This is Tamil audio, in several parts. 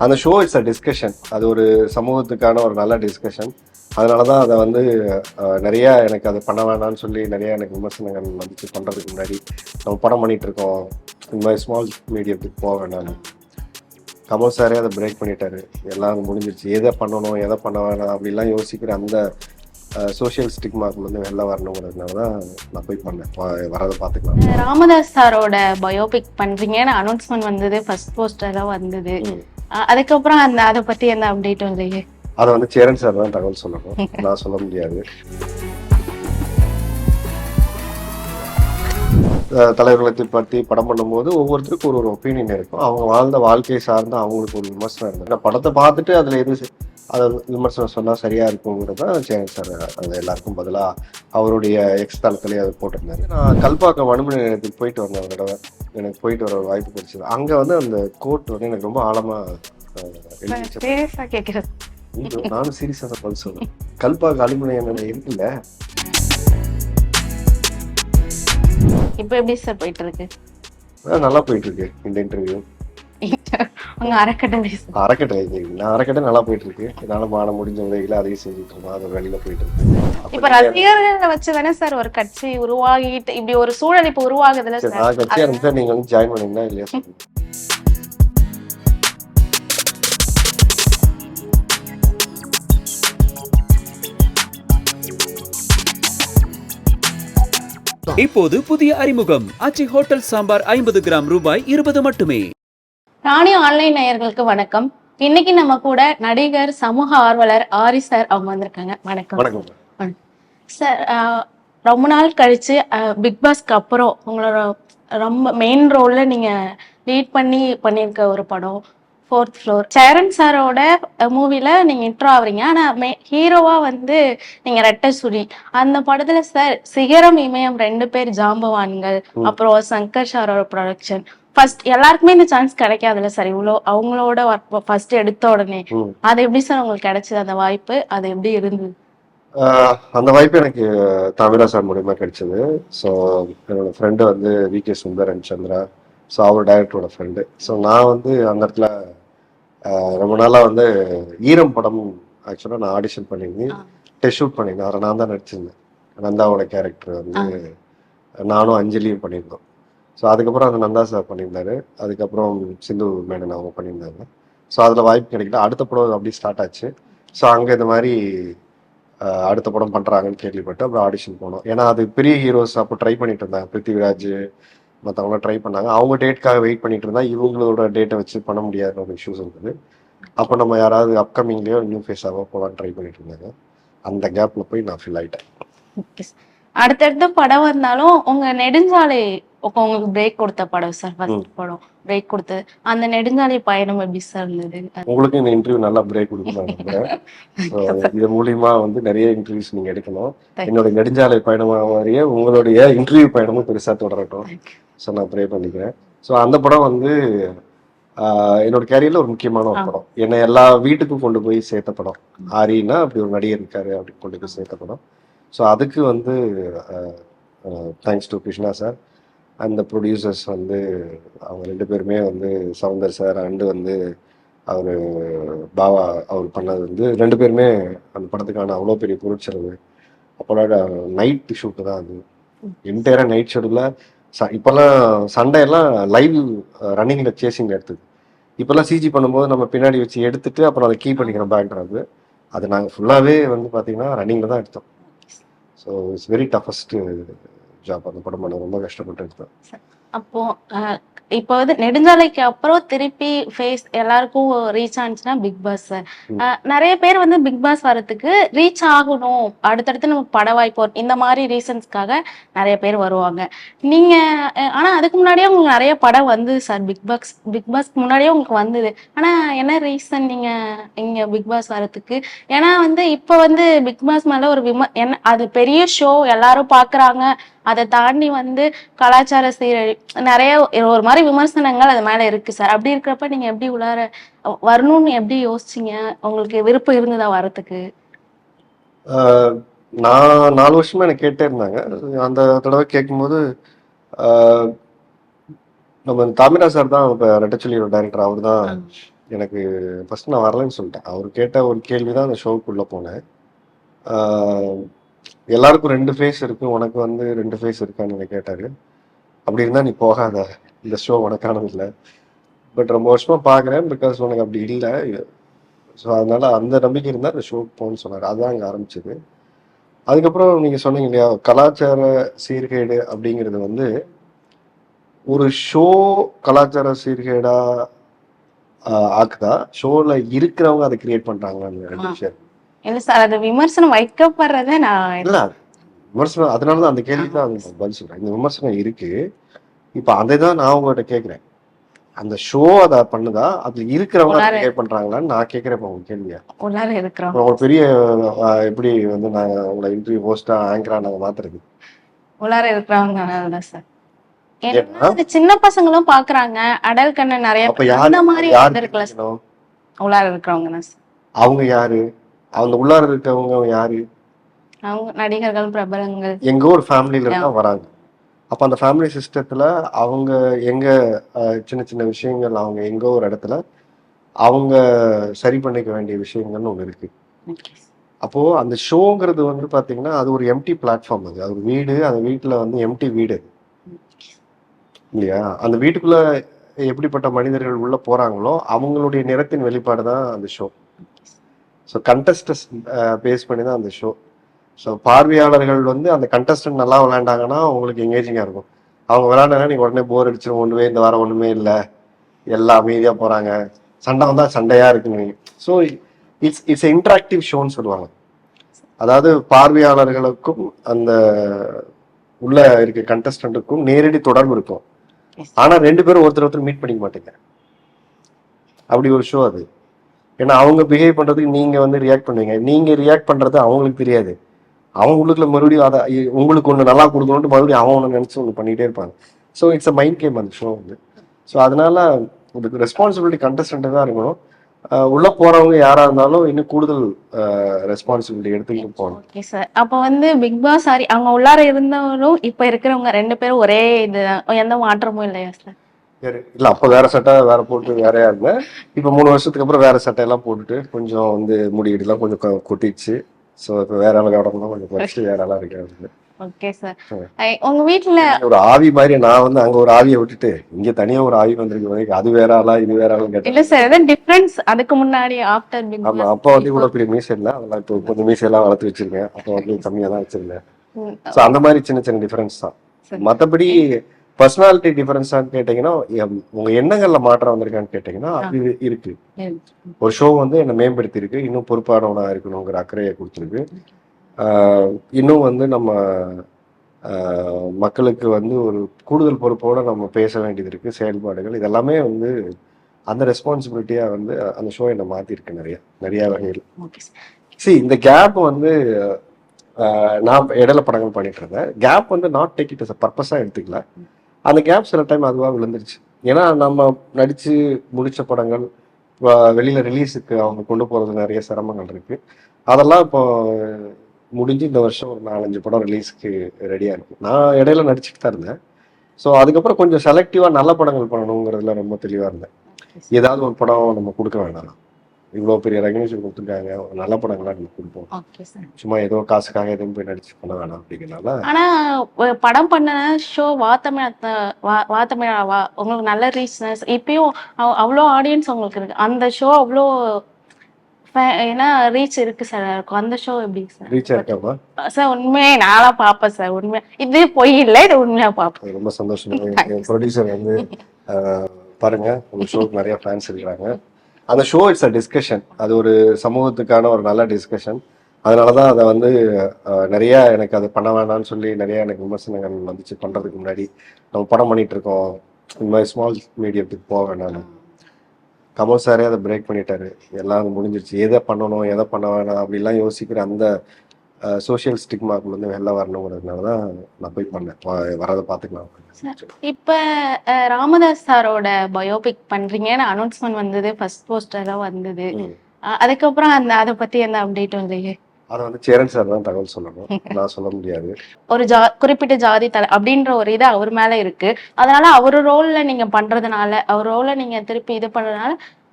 அந்த ஷோ இட்ஸ் அ டிஸ்கஷன். அது ஒரு சமூகத்துக்கான ஒரு நல்ல டிஸ்கஷன். அதனால தான் அதை வந்து நிறைய எனக்கு அது பண்ண வேணாம்னு சொல்லி நிறைய எனக்கு விமர்சனங்கள் வந்துச்சு. பண்ணுறதுக்கு முன்னாடி நம்ம படம் பண்ணிட்டு இருக்கோம், இந்த மாதிரி ஸ்மால் மீடியத்துக்கு போக வேண்டாம். கமல் சாரே அதை பிரேக் பண்ணிட்டாரு. எல்லாம் முடிஞ்சிருச்சு, எதை பண்ணணும் எதை பண்ண வேணாம் அப்படிலாம் யோசிக்கிற அந்த சோஷியல் ஸ்டிக்மாக்கு வந்து வெளில வரணுங்கிறதுனால தான் நான் போய் பண்ணேன். வரதை பார்த்துக்கலாம். ராமதாஸ் சாரோட பயோபிக் பண்றீங்கன்னு அனௌன்ஸ்மெண்ட் வந்தது, ஃபர்ஸ்ட் போஸ்டரா வந்தது. அதுக்கப்புறம் அதை பத்தி என்ன அப்டேட் இல்லையே? அதை வந்து சேரன் சார் தான் தகவல் சொல்லணும், நான் சொல்ல முடியாது. தலைவர்களை பற்றி படம் பண்ணும்போது ஒவ்வொருத்தருக்கும் ஒரு ஒப்பீனியன் இருக்கும். அவங்க வாழ்ந்த வாழ்க்கையை சார்ந்து அவங்களுக்கு ஒரு விமர்சனம் இருந்தது. நான் படத்தை பார்த்துட்டு அதில் எது அதை விமர்சனம் சொன்னால் சரியா இருக்குங்கிறது தான் சேரன் சார் அது எல்லாருக்கும் பதிலாக அவருடைய எக்ஸ் தளத்திலேயே அதை போட்டிருந்தாரு. நான் கல்பாக்கம் அனுமதி நிலையத்துக்கு போயிட்டு வந்தேன் ஒரு தடவை. எனக்கு போயிட்டு வர வாய்ப்பு கிடைச்சது. அங்கே வந்து அந்த கோட் வந்து எனக்கு ரொம்ப ஆழமாக கேட்குறது. நானும் சீரியஸாக தான் பதில் சொல்றேன். கல்பாக்கம் அலுமினிய நிலையம் இருக்குல்ல, இப்போ எப்படி சார் போயிட்டு இருக்கு? நல்லா போயிட்டு இருக்கு இந்த இன்டர்வியூ. உங்க அறக்கட்டளை நான் அறக்கட்டளை நல்லா போயிட்டு இருக்கு. என்னால மான முடிஞ்ச உதவிகளை அதையும் செஞ்சுட்டு இருக்கோம். அது வெளியில போயிட்டு இருக்கு. இப்ப ரசிகர்களை வச்சுதானே சார் ஒரு கட்சி உருவாகிட்டு இப்படி ஒரு சூழல் இப்ப உருவாகுதுல சார்? நான் கட்சியா இருந்தா நீங்க வந்து ஜாயின் பண்ணீங்கன்னா இல்லையா சொல்லுங்க. இப்போது புதிய அறிமுகம் ஆச்சி ஹோட்டல் சாம்பார் 50 கிராம் ரூபாய் 20 மட்டுமே. ராணி ஆன்லைன் நேயர்களுக்கு வணக்கம். இன்னைக்கு நம்ம கூட நடிகர், சமூக ஆர்வலர் ஆரி சார் அவங்க வந்திருக்காங்க. வணக்கம். வணக்கம் சார். ரொம்ப நாள் கழிச்சு பிக் பாஸ்க்கு அப்புறம் உங்களோட ரொம்ப மெயின் ரோல்ல நீங்க லீட் பண்ணியிருக்க ஒரு படம் 4th ஃப்ளோர். சேரன் சாரோட மூவில நீங்க இன்ட்ரோ ஆகுறீங்க. ஆனா ஹீரோவா வந்து நீங்க ரெட்டை சுழி அந்த படத்துல சார் சிகரம் இமயம் 2 பேர் ஜாம்பவான்கள், அப்புறம் சங்கர் சாரோட ப்ரொடக்ஷன். ஃபர்ஸ்ட் எல்லாருக்குமே இந்த சான்ஸ் கிடைக்காதுல்ல சார், இவ்வளோ அவங்களோட ஃபர்ஸ்ட் எடுத்த உடனே. அது எப்படி சார் உங்களுக்கு கிடைச்சது அந்த வாய்ப்பு? அது எப்படி இருந்தது? அந்த வாய்ப்பு எனக்கு தமிழா சார் மூலியமா கிடைச்சது. ஸோ என்னோட ஃப்ரெண்டு வந்து வி.கே. சுந்தரன் சந்திரா. ஸோ அவர் டைரக்டரோட ஃப்ரெண்டு. ஸோ நான் வந்து அந்த இடத்துல ரொம்ப நாளாக வந்து ஈரம் படம் ஆக்சுவலாக நான் ஆடிஷன் பண்ணியிருந்தேன், டெஸ்ட் ஷூட் பண்ணியிருந்தேன். அதில் நான் தான் நடிச்சிருந்தேன். நந்தாவோட கேரக்டர் வந்து நானும் அஞ்சலியும் பண்ணியிருந்தோம். ஸோ அதுக்கப்புறம் அந்த நந்தா சார் பண்ணியிருந்தாரு. அதுக்கப்புறம் சிந்து மேனன் அவங்க பண்ணியிருந்தாங்க. ஸோ அதில் வாய்ப்பு கிடைக்கல. அடுத்த படம் அப்படி ஸ்டார்ட் ஆச்சு. ஸோ அங்கே இந்த மாதிரி அடுத்த படம் பண்ணுறாங்கன்னு கேள்விப்பட்டு அப்புறம் ஆடிஷன் போனோம். ஏன்னா அது பெரிய ஹீரோஸ் அப்போ ட்ரை பண்ணிட்டு இருந்தாங்க. பிருத்திவிராஜ் மற்றவங்களாம் ட்ரை பண்ணாங்க. அவங்க டேட்காக வெயிட் பண்ணிட்டு இருந்தா இவங்களோட டேட்டை வச்சு பண்ண முடியாத ஒரு இஷ்யூஸ் இருந்தது. அப்போ நம்ம யாராவது அப்கமிங்லேயோ நியூ ஃபேஸாவோ போகலான்னு ட்ரை பண்ணிட்டு இருந்தாங்க. அந்த கேப்ல போய் நான் ஃபில் ஆயிட்டேன். அடுத்தடுத்த படம் வந்தாலும் உங்க நெடுஞ்சாலை உங்களுக்கு பிரேக் கொடுத்த படம் சார். ஃபர்ஸ்ட் படம் பிரேக் கொடுத்து அந்த நெடுஞ்சாலை பயணம் எப்படி சார் இருந்தது? உங்களுக்கு இந்த இன்டர்வியூ நல்லா பிரேக் கொடுக்கணும். இது மூலியமா வந்து நிறைய இன்டர்வியூஸ் நீங்க எடுக்கணும். என்னோட நெடுஞ்சாலை பயணம் மாதிரியே உங்களுடைய இன்டர்வியூ பயணமும் பெருசா தொடரட்டும். ஸோ நான் ப்ரே பண்ணிக்கிறேன். ஸோ அந்த படம் வந்து என்னோட கேரியர்ல ஒரு முக்கியமான ஒரு படம். என்னை எல்லா வீட்டுக்கும் கொண்டு போய் சேர்த்த படம். ஆரின்னா அப்படி ஒரு நடிகர் இருக்காரு அப்படின்னு கொண்டு போய் சேர்த்த படம். ஸோ அதுக்கு வந்து தேங்க்ஸ் டு கிருஷ்ணா சார் அந்த ப்ரொடியூசர்ஸ் வந்து அவங்க 2 பேருமே வந்து சவுந்தர் சார் அண்டு வந்து அவர் பாவா அவர் பண்ணது வந்து 2 பேருமே அந்த படத்துக்கான அவ்வளோ பெரிய பொருட்செலவு. அப்போட நைட் ஷூட்டு தான் அது. என்டையரா நைட் ஷெடியூல. இப்போல்லாம் சண்டையெல்லாம் லைவ் ரன்னிங்ல சேசிங்ல எடுத்தது. இப்போல்லாம் சிஜி பண்ணும்போது நம்ம பின்னாடி வச்சு எடுத்துட்டு அப்புறம் அதை கீப் பண்ணிக்கிறோம் பேக்ரவுண்டு. அது நாங்கள் ஃபுல்லாகவே வந்து பார்த்தீங்கன்னா ரன்னிங்ல தான் எடுத்தோம். So it's very toughest job. அந்த படம் பண்ண ரொம்ப கஷ்டப்பட்டு எடுத்தோம். அப்போ இப்போ வந்து நெடுஞ்சாலைக்கு அப்புறம் திருப்பி ஃபேஸ் எல்லாருக்கும் ரீச் ஆனிச்சுன்னா பிக் பாஸ் சார். நிறைய பேர் வந்து பிக் பாஸ் வரதுக்கு ரீச் ஆகணும், அடுத்தடுத்து நம்ம பட வாய்ப்பு இந்த மாதிரி ரீசன்ஸ்க்காக நிறைய பேர் வருவாங்க. நீங்க ஆனா அதுக்கு முன்னாடியே உங்களுக்கு நிறைய படம் வந்தது சார். பிக் பாஸ்க்கு முன்னாடியே உங்களுக்கு வந்தது. ஆனா என்ன ரீசன் நீங்க இங்க பிக் பாஸ் வரதுக்கு? ஏன்னா வந்து இப்போ வந்து பிக் பாஸ் மேல ஒரு என்ன அது பெரிய ஷோ, எல்லாரும் பாக்குறாங்க. அதை தாண்டி வந்து கலாச்சார நிறைய ஒரு மாதிரி விமர்சனங்கள் அது மேல இருக்கு சார். அப்படி இருக்கிறப்ப நீங்க எப்படி உள்ளார வரணும்னு எப்படி யோசிச்சீங்க? உங்களுக்கு விருப்பம் இருந்ததா வரத்துக்கு? நான் 4 வருஷமா எனக்கு கேட்டே இருந்தாங்க. அந்த தடவை கேட்கும்போது நம்ம தாமிரா சார் தான் இப்போ ரெட்டச்சொல்லியோட டைரக்டர். அவர் தான் எனக்கு ஃபர்ஸ்ட் நான் வரலன்னு சொல்லிட்டேன். அவர் கேட்ட ஒரு கேள்வி தான் அந்த ஷோக்குள்ள போனேன். ஆஹ் எல்லாருக்கும் 2 ஃபேஸ் இருக்கு, உனக்கு வந்து 2 ஃபேஸ் இருக்கான்னு என்னை கேட்டாரு. அப்படி இருந்தா நீ போகாத, இந்த ஷோ உனக்கானது இல்லை. பட் ரொம்ப வருஷமா பார்க்குறேன், பிகாஸ் உனக்கு அப்படி இல்லை. ஸோ அதனால அந்த நம்பிக்கை இருந்தால் அந்த ஷோக்கு போகணும்னு சொன்னார். அதுதான் அங்கே ஆரம்பிச்சது. அதுக்கப்புறம் நீங்கள் சொன்னீங்க இல்லையா, கலாச்சார சீர்கேடு அப்படிங்கிறது வந்து ஒரு ஷோ கலாச்சார சீர்கேடா ஆக்குதா, ஷோல இருக்கிறவங்க அதை கிரியேட் பண்றாங்களான்னு 2 விஷயம். இல்ல சார், அது விமர்சனம் வைக்கப்படுறத நான் இல்ல விமர்சனம், அதனாலதான் அந்த கேள்வி தான் பதில் சொல்றேன். இந்த விமர்சனம் இருக்கு. இப்ப அதை தான் நான் உங்ககிட்ட கேட்கிறேன். அந்த ஷோ அதை பண்ணுதா, அதுல இருக்கிறவங்க அதை கிரியேட் பண்றாங்களான்னு நான் கேட்கிறேன். இப்ப உங்க கேள்வியா உள்ளார இருக்கிறோம். ஒரு பெரிய எப்படி வந்து நான் உங்களை இன்டர்வியூ ஹோஸ்டா ஆங்கரா நாங்க மாத்துறது, உள்ளார இருக்கிறவங்க சார். ஏன்னா அது சின்ன பசங்களும் பாக்குறாங்க, அடல் கண்ணு நிறைய அப்ப அந்த மாதிரி யாரு இருக்குல்ல சார். கேட்கணும்? உள்ளார இருக்கிறவங்க தான் சார். அவங்க யாரு? அவங்க உள்ளார இருக்கவங்க யாரு? அவங்க நடிகர்கள், பிரபலங்கள், எங்க ஒரு ஃபேமிலியில இருந்தா வராங்க. அப்ப அந்த ஃபேமிலி சிஸ்டத்துல அவங்க எங்க சின்ன சின்ன விஷயங்கள், அவங்க எங்கோ ஒரு இடத்துல அவங்க சரி பண்ணிக்க வேண்டிய விஷயங்கள்னு ஒண்ணு இருக்கு. அப்போ அந்த ஷோங்கிறது வந்து பாத்தீங்கன்னா அது ஒரு எம்டி பிளாட்ஃபார்ம். அது ஒரு வீடு, அந்த வீட்டுல வந்து எம்டி வீடு இல்லையா? அந்த வீட்டுக்குள்ள எப்படிப்பட்ட மனிதர்கள் உள்ள போறாங்களோ அவங்களுடைய நிறத்தின் வெளிப்பாடு தான் அந்த ஷோ. ஸோ கண்டஸ்டன்ஸ் பேஸ் பண்ணி தான் அந்த ஷோ. ஸோ பார்வையாளர்கள் வந்து அந்த கண்டஸ்டன்ட் நல்லா விளையாண்டாங்கன்னா உங்களுக்கு எங்கேஜிங்காக இருக்கும். அவங்க விளையாண்டாங்கன்னா நீங்கள் உடனே போர் அடிச்சிடும், ஒன்றுமே இந்த வாரம் ஒன்றுமே இல்லை, எல்லாம் அமைதியாக போகிறாங்க, சண்டை வந்தால் சண்டையாக இருக்குன்னு. ஸோ இட்ஸ் இன்டராக்டிவ் ஷோன்னு சொல்லுவாங்க. அதாவது பார்வையாளர்களுக்கும் அந்த உள்ள இருக்க கண்டஸ்டன்ட்டுக்கும் நேரடி தொடர்பு இருக்கும். ஆனால் 2 பேரும் ஒருத்தர் மீட் பண்ணிக்க மாட்டேங்க. அப்படி ஒரு ஷோ அது. ஏன்னா அவங்க பிஹேவ் பண்றதுக்கு நீங்க வந்து ரியாக்ட் பண்ணுவீங்க, நீங்க ரியாக்ட் பண்றது அவங்களுக்கு தெரியாது. அவங்க உள்ளுக்குள்ள மறுபடியும் அதை உங்களுக்கு ஒண்ணு நல்லா கொடுக்கணும்னு மறுபடியும் அவன் ஒண்ணு நினைச்சு ஒண்ணு பண்ணிட்டே இருப்பாங்க. So it's a mind game அந்த ஷோ வந்து. ஸோ அதனால இதுக்கு ரெஸ்பான்சிபிலிட்டி கண்டஸ்டன்ட் தான் இருக்கணும். உள்ள போறவங்க யாரா இருந்தாலும் இன்னும் கூடுதல் ரெஸ்பான்சிபிலிட்டி எடுத்துக்கிட்டு போகணும். Okay sir. அப்போ வந்து பிக் பாஸ் சாரி அவங்க உள்ளார இருந்தவரும் இப்ப இருக்கிறவங்க 2 பேரும் ஒரே இது, எந்த மாற்றமும் இல்லையா சார்? இல்ல அப்ப வேற சட்டை வேற போட்டு வேறையா இருந்தேன். இப்ப 3 வருஷத்துக்கு அப்புறம் வேற சட்டையெல்லாம் போட்டுட்டு கொஞ்சம் வந்து முடியெல்லாம் கொஞ்சம் கொட்டிடுச்சு. ஸோ இப்ப வேற ஆளு கவனம்லாம் கொஞ்சம் குறைச்சி வேற ஆளா இருக்காது. Okay sir. உங்க வீட்டுல ஒரு ஆவி மாதிரி நான் வந்து அங்க ஒரு ஆவியை விட்டுட்டு இங்க தனியா ஒரு ஆவி வந்திருக்கு, அது வேற ஆளா இது வேற ஆளும் கேட்டேன். இல்ல சார், ஏதாவது டிஃபரன்ஸ் அதுக்கு முன்னாடி ஆஃப்டர் பிக் ஆமா, பாஸ்? அப்ப வந்து இவ்வளவு பெரிய மீசை இல்லை, அதெல்லாம் இப்போ கொஞ்சம் மீசையெல்லாம் வளர்த்து வச்சிருக்கேன். அப்ப வந்து கம்மியா தான் வச்சிருந்தேன். ஸோ அந்த மாதிரி சின்ன சின்ன டிஃபரன்ஸ் தான். மற்றபடி பர்சனாலிட்டி டிஃபரன்ஸான்னு கேட்டீங்கன்னா, உங்க எண்ணங்கள்ல மாற்றம் வந்திருக்கான்னு கேட்டீங்கன்னா அது இருக்கு. ஒரு ஷோ வந்து என்னை மேம்படுத்தி இருக்கு, இன்னும் பொறுப்பானவனா இருக்கணுங்கிற அக்கறையை கொடுத்துருக்கு. இன்னும் வந்து நம்ம மக்களுக்கு வந்து ஒரு கூடுதல் பொறுப்போட நம்ம பேச வேண்டியது இருக்கு. செயல்பாடுகள் இதெல்லாமே வந்து அந்த ரெஸ்பான்சிபிலிட்டியா வந்து அந்த ஷோ என்னை மாத்திருக்கு நிறைய வகையில். இந்த கேப் வந்து நான் இடையில படங்கள் பண்ணிட்டு இருந்தேன். கேப் வந்து நாட் டேக் இட் அஸ் பர்பஸா எடுத்துக்கல. அந்த கேப் சில டைம் அதுவாக விழுந்துருச்சு. ஏன்னா நம்ம நடிச்சு முடிச்ச படங்கள் வெளியில ரிலீஸுக்கு அவங்க கொண்டு போறது நிறைய சிரமங்கள் இருக்கு. அதெல்லாம் இப்போ முடிஞ்சு இந்த வருஷம் ஒரு 4-5 படம் ரிலீஸ்க்கு ரெடியா இருக்கு. நான் இடையில நடிச்சுட்டு தான் இருந்தேன். ஸோ அதுக்கப்புறம் கொஞ்சம் செலக்டிவா நல்ல படங்கள் பண்ணணுங்கிறதுல ரொம்ப தெளிவா இருந்தேன். ஏதாவது ஒரு படம் நம்ம கொடுக்க வேண்டாம், இவ்வளவு பெரிய ரெகக்னிஷன் கொடுத்துருக்காங்க, ஒரு நல்ல படங்களா நம்ம கொடுப்போம், சும்மா ஏதோ காசுக்காக எதுவும் போய் நடிச்சு பண்ண வேணாம் அப்படிங்கிறனால. ஆனா படம் பண்ண ஷோ வா தமிழா உங்களுக்கு நல்ல ரீச்னஸ் இப்பயும் அவ்வளோ ஆடியன்ஸ் உங்களுக்கு இருக்கு. அந்த ஷோ அவ்வளோ ஏன்னா ரீச் இருக்கு சார். அந்த ஷோ எப்படி சார் ரீச் ஆயிருக்காமா சார்? உண்மையே நாளா பாப்பேன் சார். உண்மையா இது பொய் இல்லை, இது உண்மையா பாப்பேன். ரொம்ப சந்தோஷம். என் ப்ரொடியூசர் வந்து பாருங்க, உங்க ஷோக்கு நிறைய ஃபேன்ஸ் இருக்கிறாங்க. அந்த ஷோ இட்ஸ் அ டிஸ்கஷன். அது ஒரு சமூகத்துக்கான ஒரு நல்ல டிஸ்கஷன். அதனாலதான் அதை வந்து நிறைய எனக்கு அதை பண்ண வேணாம்னு சொல்லி நிறைய எனக்கு விமர்சனங்கள் வந்துச்சு. பண்றதுக்கு முன்னாடி நம்ம படம் பண்ணிட்டு இருக்கோம், இந்த மாதிரி ஸ்மால் மீடியத்துக்கு போக வேணாம். கமல் சாரே அதை பிரேக் பண்ணிட்டாரு, எல்லாம் அது முடிஞ்சிருச்சு, எதை பண்ணணும் எதை பண்ண வேணாம் அப்படிலாம் யோசிக்கிற அந்த சோசியல் ஸ்டிக்மாக்குள்ள வந்து வெளில வரணுங்கிறதுனாலதான் நான் போய் பண்ணேன். வரதை பார்த்துக்கலாம். இப்ப ராமதாஸ் சாரோட பயோபிக் பண்றீங்கன்னு அனௌன்ஸ்மெண்ட் வந்தது, ஃபர்ஸ்ட் போஸ்டரா வந்தது. அதுக்கப்புறம் அதை பத்தி எந்த அப்டேட்டும் இல்லையே? அதை வந்து சேரன் சார் தான் தகவல் சொல்லணும், நான் சொல்ல முடியாது. ஒரு குறிப்பிட்ட ஜாதி அப்படின்ற ஒரு இது அவர் மேல இருக்கு. அதனால அவர் ரோல்ல நீங்க பண்றதுனால, அவர் ரோல்ல நீங்க திருப்பி இது பண்றதுனால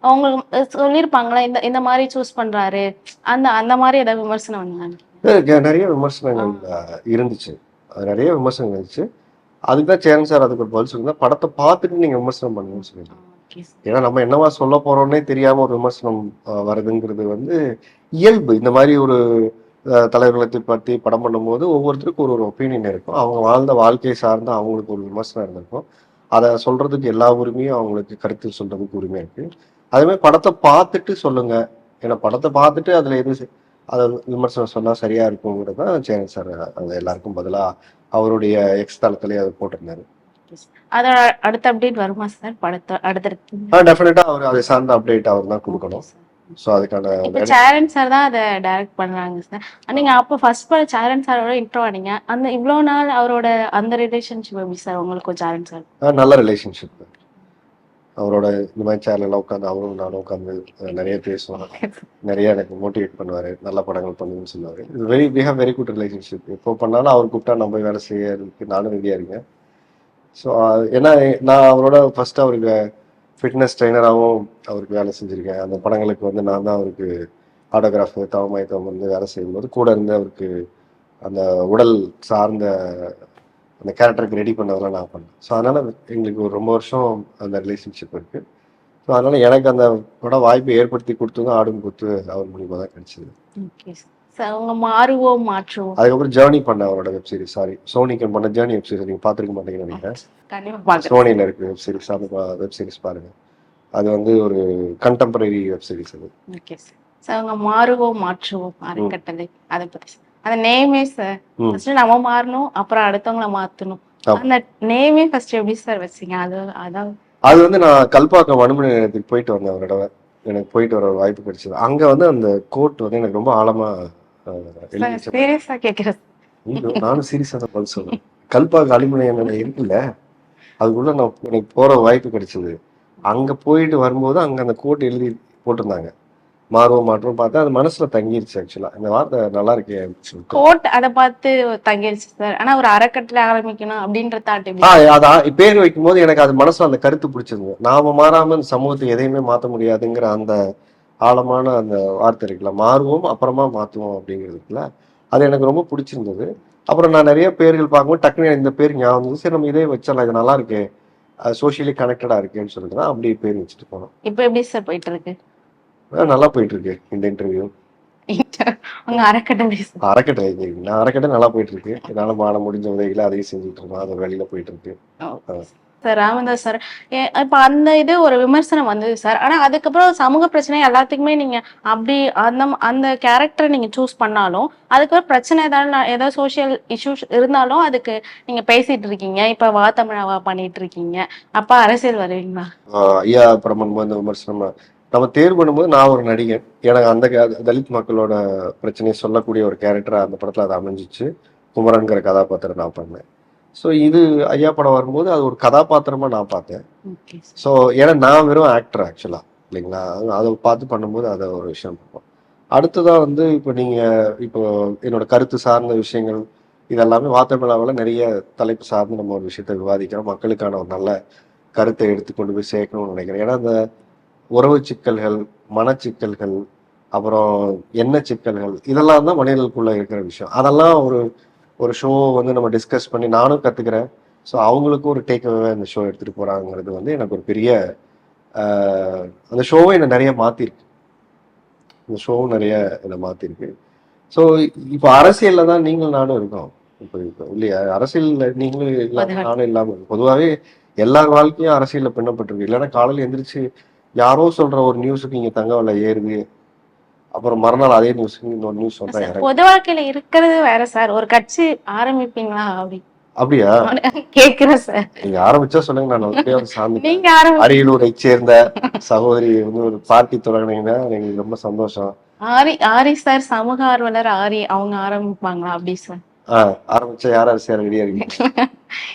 அவங்க சொல்லியிருப்பாங்களா இந்த இந்த மாதிரி சூஸ் பண்றாரு, அந்த அந்த மாதிரி ஏதாவது விமர்சனம் வந்தாங்க? நிறைய விமர்சனங்கள் இருந்துச்சு. நிறைய விமர்சனங்கள் இருந்துச்சு. அதுக்குதான் சேரன் சார் அதுக்கு ஒரு பதில் சொல்லியிருந்தா, படத்தை பார்த்துட்டு நீங்க விமர்சனம் பண்ணுங்கன்னு சொல்லியிருந்தாங்க. ஏன்னா நம்ம என்னவா சொல்ல போறோம்னே தெரியாம ஒரு விமர்சனம் வருதுங்கிறது வந்து இயல்பு. இந்த மாதிரி ஒரு தலைவர்களை பற்றி படம் பண்ணும்போது ஒவ்வொருத்தருக்கும் ஒரு ஒரு ஒப்பீனியன் இருக்கும். அவங்க வாழ்ந்த வாழ்க்கையை சார்ந்த அவங்களுக்கு ஒரு விமர்சனம் இருந்திருக்கும். அதை சொல்றதுக்கு எல்லா உரிமையும் அவங்களுக்கு கருத்து சொல்றதுக்கு உரிமை இருக்கு. அதே மாதிரி படத்தை பார்த்துட்டு சொல்லுங்க. ஏன்னா படத்தை பார்த்துட்டு அதுல எது அதை விமர்சனம் சொன்னா சரியா இருக்குங்கிறது தான் சேரன் சார் அது எல்லாருக்கும் பதிலா அவருடைய எக்ஸ் தளத்திலேயே அதை போட்டிருந்தாரு. அதோட அடுத்த அப்டேட் வருமா சார்? படத்தை அடுத்தடுத்து டெஃபினட்டா அவர் அதை சார்ந்த அப்டேட் அவர் தான் கொடுக்கணும். ஸோ அதுக்கான இப்போ சேரன் சார் தான் அதை டைரக்ட் பண்றாங்க சார். நீங்க அப்போ ஃபர்ஸ்ட் படம் சேரன் சாரோட இன்ட்ரோ ஆனீங்க. அந்த இவ்வளோ நாள் அவரோட அந்த ரிலேஷன்ஷிப் எப்படி சார் உங்களுக்கு சேரன் சார்? நல்ல ரிலேஷன்ஷிப். அவரோட இந்த மாதிரி சேர்லாம் உட்காந்து அவரும் நானும் உட்காந்து நிறைய பேசுவோம். நிறைய எனக்கு மோட்டிவேட் பண்ணுவாரு. நல்ல படங்கள் பண்ணுன்னு சொல்லுவாரு. We have very good relationship. எப்போ பண்ணாலும் அவர் கூப்பிட்டா நம்ம வேலை செய்யறதுக்கு நானும் ரெடியா இருக்கேன். ஸோ ஏன்னா நான் அவரோட ஃபர்ஸ்ட் அவருக்கு ஃபிட்னஸ் ட்ரைனராகவும் அவருக்கு வேலை செஞ்சுருக்கேன். அந்த படங்களுக்கு வந்து நான் தான் அவருக்கு ஆட்டோகிராஃபு தவமாயத்தம் வந்து வேலை செய்யும்போது கூட இருந்து அவருக்கு அந்த உடல் சார்ந்த அந்த கேரக்டருக்கு ரெடி பண்ணதெல்லாம் நான் பண்ணேன். ஸோ அதனால எங்களுக்கு ஒரு ரொம்ப வருஷம் அந்த ரிலேஷன்ஷிப் இருக்கு. ஸோ அதனால எனக்கு அந்த படம் வாய்ப்பை ஏற்படுத்தி கொடுத்ததும் ஆடும் கொடுத்து அவர் மூலியமாக தான் கிடைச்சது. அவங்க மாறுவோம் மாற்றுவோம். அதுக்கப்புறம் ஜேர்னி பண்ண அவரோட வெப் சீரிஸ், சாரி சோனிக்கு பண்ண ஜேர்னி வெப் சீரிஸ் நீங்க பாத்துருக்க மாட்டீங்கன்னு நினைக்கிறேன். சோனியில இருக்கு வெப் சீரிஸ், அந்த வெப் சீரிஸ் பாருங்க. அது வந்து ஒரு கண்டெம்பரரி வெப் சீரிஸ் அது. அவங்க மாறுவோம் மாற்றுவோம் அறக்கட்டளை, அதை பத்தி அந்த நேமே சார் ஃபர்ஸ்ட் நம்ம மாறணும், அப்புறம் அடுத்தவங்களை மாத்தணும். அந்த நேமே ஃபர்ஸ்ட் எப்படி சார் வச்சீங்க? அது வந்து நான் கல்பாக்கம் அனுமதி நிலையத்துக்கு போயிட்டு வந்தேன் ஒரு தடவை. எனக்கு போயிட்டு வர ஒரு வாய்ப்பு கிடைச்சது. அங்க வந்து அந்த கோட் வந்து எனக்கு ரொம்ப ஆழமா நானும் சீரியஸா தான் பதில் சொல்றேன். கல்பாக்கம் அலுமினிய நிலையம் இருக்குல்ல, அதுக்குள்ள நான் எனக்கு போற வாய்ப்பு கிடைச்சது. அங்க போயிட்டு வரும்போது அங்க அந்த கோட் எழுதி போட்டிருந்தாங்க, மாறுவோம் மாற்றோம். பார்த்தா அது மனசுல தங்கிருச்சு. ஆக்சுவலா இந்த வார்த்தை நல்லா இருக்கே கோட் அதை பார்த்து தங்கிருச்சு சார். ஆனா ஒரு அறக்கட்டளை ஆரம்பிக்கணும் அப்படின்ற தாட் அதான் பேர் வைக்கும் போது எனக்கு அது மனசுல அந்த கருத்து பிடிச்சிருந்தது. நாம மாறாம இந்த சமூகத்தை எதையுமே மாற்ற முடியாதுங்கிற அந்த ஆழமான அந்த வார்த்தை இருக்குல்ல, மாறுவோம் அப்புறமா மாத்துவோம் அப்படிங்கிறதுக்குல, அது எனக்கு ரொம்ப பிடிச்சிருந்தது. அப்புறம் நான் நிறைய பேர்கள் பார்க்கும்போது டக்குனு இந்த பேர் ஞாபகம் வந்து, சரி நம்ம இதே வச்சிடலாம், இது நல்லா இருக்கு, சோசியலி கனெக்டடா இருக்கேன்னு சொல்லிட்டு தான் அப்படியே பேர் வச்சுட்டு போனோம். இப்போ எப்படி சார் போயிட்டு இருக்கு? நல்லா போயிட்டு இருக்கு இந்த இன்டர்வியூ. அறக்கட்டளை நான் அறக்கட்டளை நல்லா போயிட்டு இருக்கு. என்னால மான முடிஞ்ச உதவிகளை அதையும் செஞ்சுட்டு இருக்கோம். அது வெளியில போயிட்டு இருக்கு சார். ராமதாஸ் சார், இப்ப அந்த இது ஒரு விமர்சனம் வந்தது சார். ஆனா அதுக்கப்புறம் சமூக பிரச்சனை எல்லாத்துக்குமே நீங்க அப்படி அந்த கேரக்டரை நீங்க சூஸ் பண்ணாலும் அதுக்கப்புறம் பிரச்சனை ஏதாவது சோசியல் இஷ்யூஸ் இருந்தாலும் அதுக்கு நீங்க பேசிட்டு இருக்கீங்க. இப்ப வா தமிழாவா பண்ணிட்டு இருக்கீங்க. அப்ப அரசியல் வருவீங்களா? ஐயா பிரமன் அந்த விமர்சனம் நம்ம தேர்வு பண்ணும்போது நான் ஒரு நடிகன், எனக்கு அந்த தலித் மக்களோட பிரச்சனையை சொல்லக்கூடிய ஒரு கேரக்டரா அந்த படத்துல அது அமைஞ்சிச்சு. குமரன்கிற கதாபாத்திரம் நான் பண்ணேன். ஸோ இது ஐயா படம் வரும்போது அது ஒரு கதாபாத்திரமா நான் பார்த்தேன். ஸோ ஏன்னா நான் வெறும் ஆக்டர் ஆக்சுவலா இல்லைங்களா, அதை பார்த்து பண்ணும்போது அதை ஒரு விஷயம் பார்ப்போம். அடுத்ததான் வந்து இப்போ நீங்க இப்போ என்னோட கருத்து சார்ந்த விஷயங்கள் இதெல்லாமே வாத்தமிழாவில் நிறைய தலைப்பு சார்ந்து நம்ம ஒரு விஷயத்த விவாதிக்கிறோம். மக்களுக்கான ஒரு நல்ல கருத்தை எடுத்துக்கொண்டு போய் சேர்க்கணும்னு நினைக்கிறேன். ஏன்னா அந்த உறவு சிக்கல்கள், மனச்சிக்கல்கள், அப்புறம் என்ன சிக்கல்கள், இதெல்லாம் தான் மனிதர்களுக்குள்ள இருக்கிற விஷயம். அதெல்லாம் ஒரு ஷோ வந்து நம்ம டிஸ்கஸ் பண்ணி நானும் கத்துக்கிறேன். ஸோ அவங்களுக்கும் ஒரு டேக் அவே அந்த ஷோ எடுத்துட்டு போறாங்கிறது வந்து எனக்கு ஒரு பெரிய அந்த ஷோவை என்னை நிறைய மாத்திருக்கு. இந்த ஷோவும் நிறைய என்னை மாத்திருக்கு. ஸோ இப்போ அரசியல்ல தான் நீங்களும் நானும் இருக்கோம். இப்போ இல்லையா, அரசியல்ல நீங்களும் இல்லாம நானும் இல்லாம இருக்கும். பொதுவாகவே எல்லார் வாழ்க்கையும் அரசியல்ல பின்னப்பட்டிருக்கு. இல்லைன்னா காலையில் எந்திரிச்சு யாரோ சொல்ற ஒரு நியூஸுக்கு இங்க தங்க விலை ஏறுது, அப்புறம் மறுநாள் அதே நியூஸுக்கு இன்னொரு நியூஸ் சொல்றேன். பொது வாழ்க்கையில இருக்கிறது வேற சார். ஒரு கட்சி ஆரம்பிப்பீங்களா? அப்படியா கேக்குறேன் சார். நீங்க ஆரம்பிச்சா சொல்லுங்க, நான் சார்ந்து நீங்க அரியலூரை சேர்ந்த சகோதரி வந்து ஒரு பார்ட்டி தொடங்கினீங்கன்னா எனக்கு ரொம்ப சந்தோஷம். ஆரி சார் சமூக ஆர்வலர் ஆரி, அவங்க ஆரம்பிப்பாங்களா? அப்படி சார் ஆரம்பிச்சா யாரும் சேர ரெடியா இருக்கீங்க?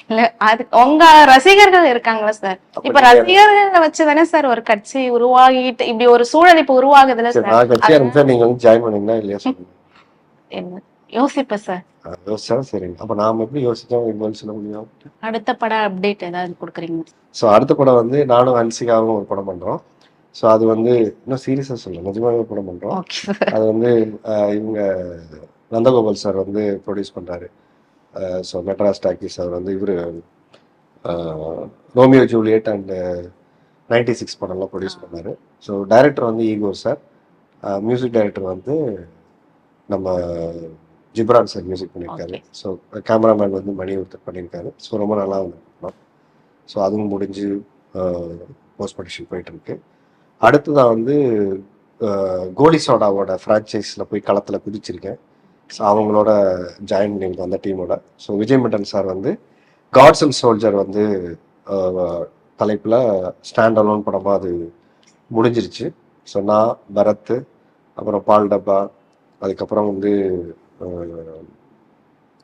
இல்ல அது உங்க ரசிகர்கள் இருக்காங்களா சார்? இப்ப ரசிகர்களை வச்சுதானே சார் ஒரு கட்சி உருவாகிட்டு இப்படி ஒரு சூழல் இப்ப உருவாகுதுல சார். நான் கட்சி ஆரம்பிச்சா நீங்க வந்து ஜாயின் பண்ணீங்கன்னா இல்லையா சொல்லுங்க. என்ன யோசிப்பேன் சார். யோசிச்சா சரிங்க. அப்ப நாம எப்படி யோசிச்சோம் சொல்ல முடியும்? அடுத்த படம் அப்டேட் ஏதாவது கொடுக்குறீங்க? ஸோ அடுத்த படம் வந்து நானும் ஹன்சிகாவும் ஒரு படம் பண்றோம். ஸோ அது வந்து இன்னும் சீரியஸாக சொல்லலாம், நிஜமாவே படம் பண்ணுறோம். Okay sir. அது வந்து இவங்க நந்தகோபால் சார் வந்து ப்ரொடியூஸ் பண்ணுறாரு. ஸோ மெட்ராஸ் டாக்கீஸ் அவர் வந்து இவர் ரோமியோ ஜூலியட் அண்ட் 96 படம்லாம் ப்ரொடியூஸ் பண்ணார். ஸோ டைரக்டர் வந்து ஈகோர் சார், மியூசிக் டைரக்டர் வந்து நம்ம ஜிப்ரான் சார் மியூசிக் பண்ணியிருக்காரு. ஸோ கேமராமேன் வந்து மணி ஒருத்தர் பண்ணியிருக்காரு. ஸோ ரொம்ப நல்லா வந்துருக்கோம். ஸோ அதுவும் முடிஞ்சு போஸ்ட் ப்ரொடக்ஷன் போயிட்டுருக்கு. அடுத்ததாக வந்து கோலி சோடாவோட ஃப்ரான்ச்சைஸில் போய் களத்தில் குதிச்சிருக்கேன். ஸோ அவங்களோட ஜாயின் பண்ணியிருக்கோம் அந்த டீமோட. ஸோ விஜய் மிட்டன் சார் வந்து காட்ஸ் அண்ட் சோல்ஜர் வந்து தலைப்பில் ஸ்டாண்ட் அலோன் படமாக அது முடிஞ்சிருச்சு. ஸோ நான், பரத், அப்புறம் பால் டப்பா, அதுக்கப்புறம் வந்து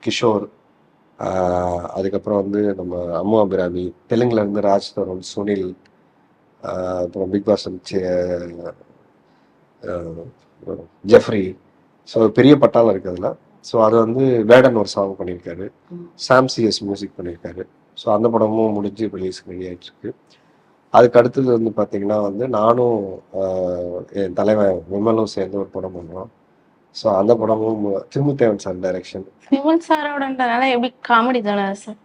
கிஷோர், அதுக்கப்புறம் வந்து நம்ம அம்மு அபிராமி, தெலுங்குலேருந்து ராஜ் தருண், சுனில், அப்புறம் பிக் பாஸ் ஜெஃப்ரி. ஸோ பெரிய பட்டாளம் இருக்குது அதில். ஸோ அது வந்து வேடன் ஒரு சாங் பண்ணியிருக்காரு, சாம் சிஎஸ் மியூசிக் பண்ணியிருக்காரு. ஸோ அந்த படமும் முடிஞ்சு ரிலீஸ் ரெடி ஆகிட்டுருக்கு. அதுக்கு அடுத்தது வந்து பார்த்தீங்கன்னா வந்து நானும் என் தலைவன் விமலும் சேர்ந்து ஒரு படம் பண்ணுறோம். ஸோ அந்த படமும் திருமுத்தேவன் சார் டைரக்ஷன். விமல் சாரோடன்றனால எப்படி காமெடி தானே சார்?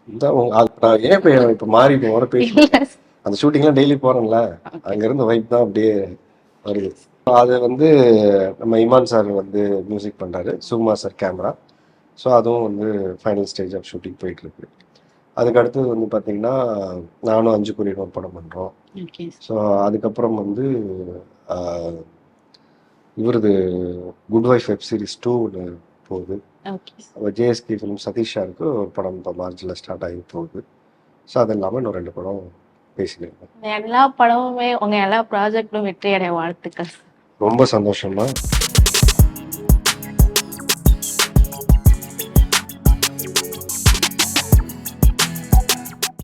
இந்த நான் ஏன் இப்போ மாறி இப்போ வர பேசி அந்த ஷூட்டிங்லாம் டெய்லி போகிறேன்ல, அங்கேருந்து வைப் தான் அப்படியே வருது. அது வந்து நம்ம இமான் சார் வந்து மியூசிக் பண்ணுறாரு, சுகுமா சார் கேமரா. ஸோ அதுவும் வந்து ஃபைனல் ஸ்டேஜ் ஆஃப் ஷூட்டிங் போயிட்டுருக்கு. அதுக்கு அடுத்தது வந்து பார்த்தீங்கன்னா நானும் 5 குறியீடு ஒரு படம் பண்ணுறோம். ஸோ அதுக்கப்புறம் வந்து இவரது குட் வைஃப் வெப் சீரிஸ் 2 ஒன்று போகுது. ஜேஎஸ்கே ஃபிலிம் சதீஷாருக்கு ஒரு படம் இப்போ மார்ச்சில் ஸ்டார்ட் ஆகி போகுது. ஸோ அது இல்லாமல் இன்னும் 2 படம் பேசினேன். எல்லா படமுமே உங்க எல்லா ப்ராஜெக்டும் வெற்றி அடைய வாழ்த்துக்கள். ரொம்ப சந்தோஷமா.